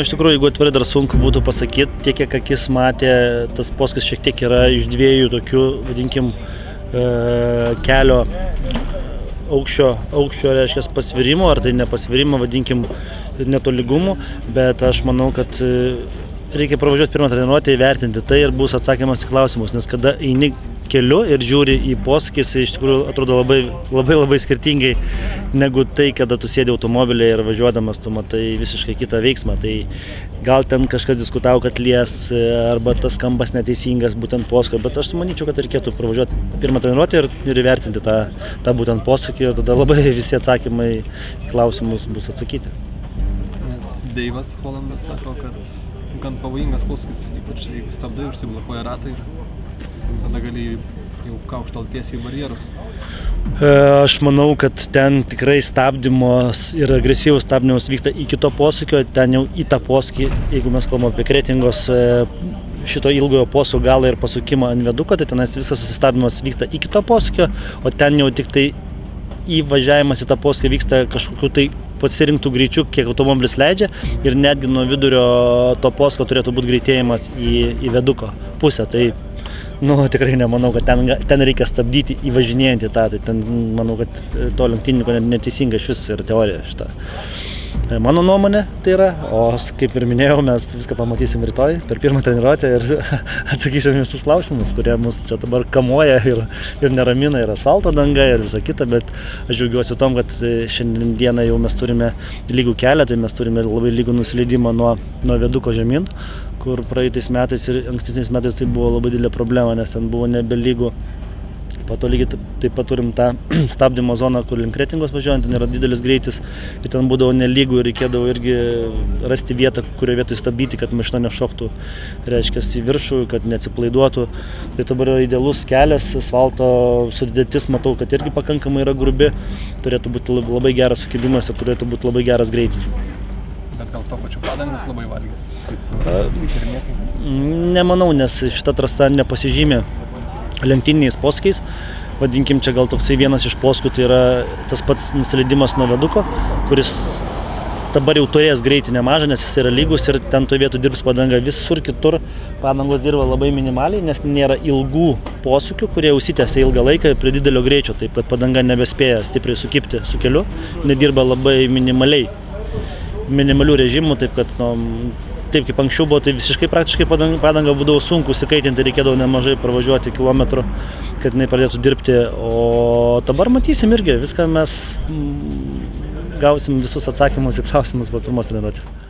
Iš tikrųjų, jeigu atvirai dar sunku būtų pasakyti, tiek kiek akis matė, tas posūkis šiek tiek yra iš dviejų tokių, vadinkim, kelio aukščio reiškia pasvirimo, ar tai nepasvirimo, vadinkim, netolygumų, bet aš manau, kad reikia pravažiuoti pirmą treniruotę, įvertinti tai ir bus atsakymas į klausimus, nes kada eini keliu ir žiūri į posūkį, jis iš tikrųjų atrodo labai skirtingai negu tai, kada tu sėdi automobilyje ir važiuodamas tu matai visiškai kitą veiksmą. Tai gal ten kažkas diskutavo, kad lies arba tas skambas neteisingas būtent posūkio, bet aš manyčiau, kad reikėtų pravažiuoti pirmą treniruotę ir įvertinti tą būtent posūkį ir tada labai visi atsakymai į klausimus bus atsakyti. Nes Deivas Hollandas sako, kad gan pavojingas posūkis, ypač jeigu stabdai, užsiblokuoja ratai ir tada gali jau kaukštalt tiesiai į barjerus. Aš manau, kad ten tikrai stabdymas ir agresyvus stabdymas vyksta iki to posūkio, ten jau į tą posūkį, jeigu mes kalbame apie Kretingos šito ilgojo posūkio galą ir pasukimą ant viaduko, tai tenais visas susistabdymas vyksta iki to posūkio, o ten jau tik tai įvažiavimas į tą posūkį vyksta kažkokiu tai pasirinktų greičių, kiek automobilis leidžia ir netgi nuo vidurio to posūkio turėtų būti greitėjimas į viaduko pusę. Tai tikrai nemanau, kad ten reikia stabdyti įvažinėjant į tą, tai ten manau, kad to lenktynininko neteisinga iš vis yra teorija šitą. Mano nuomonė tai yra, o kaip ir minėjau, mes viską pamatysim rytoj per pirmą treniruotę ir atsakysim visus klausimus, kurie mus čia dabar kamuoja ir neramina, ir asfalto danga ir visa kita, bet aš džiaugiuosi tom, kad šiandien dieną jau mes turime lygų kelią, tai mes turime labai lygų nusileidimą nuo viaduko žemyn, kur praeitais metais ir ankstesniais metais tai buvo labai didelė problema, nes ten buvo nebelygų. Po to lygiai taip pat turim tą stabdymo zoną, kur link Kretingos važiuojant, ten yra didelis greitis ir ten būdavo nelygų ir reikėdavo irgi rasti vietą, kurioje vietoj stabdyti, kad mašina nešoktų, reiškia, į viršų, kad neatsipalaiduotų. Tai dabar yra idealus kelias, asfalto sudėtis matau, kad irgi pakankamai yra grubi, turėtų būti labai geras sukibimas ir turėtų būti labai geras greitis. Bet gal to pačiu padangas labai valgys? Nemanau, nes šita trasa nepasižymė lenktyniniais posūkiais. Vadinkim, čia gal toksai vienas iš posūkių, tai yra tas pats nusileidimas nuo viaduko, kuris dabar jau turės greitį nemažą, nes jis yra lygus ir ten to vietų dirbs padanga. Visur kitur padangos dirba labai minimaliai, nes nėra ilgų posūkių, kurie užsitęsia ilgą laiką prie didelio greičio, taip kad padanga nebespėja stipriai sukibti su keliu, nedirba labai minimalių režimų, taip kad taip kaip anksčiau buvo, tai visiškai praktiškai padanga būdavo sunku įsikaitinti, reikėdavo nemažai pravažiuoti kilometrų, kad jinai pradėtų dirbti, o dabar matysim irgi, viską mes gausim visus atsakymus į klausimus po pirmos treniruotės.